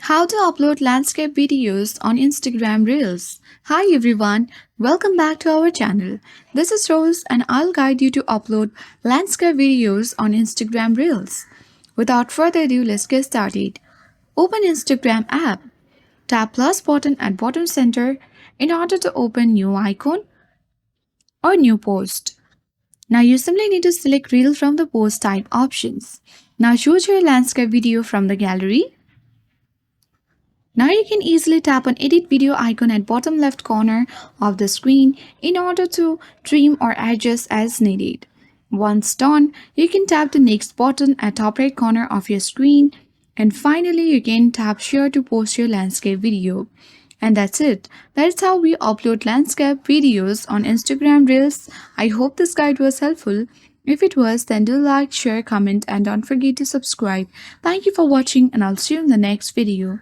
How to upload landscape videos on Instagram Reels. Hi everyone, welcome back to our channel. This is Rose and I'll guide you to upload landscape videos on Instagram Reels. Without further ado, let's get started. Open Instagram app. Tap plus button at bottom center in order to open new icon or new post. Now you simply need to select reel from the post type options. Now choose your landscape video from the gallery. Now you can easily tap on edit video icon at bottom left corner of the screen in order to trim or adjust as needed. Once done, you can tap the next button at top right corner of your screen, and finally you can tap share to post your landscape video. And that's it. That's how we upload landscape videos on Instagram Reels. I hope this guide was helpful. If it was, then do like, share, comment, and don't forget to subscribe. Thank you for watching, and I'll see you in the next video.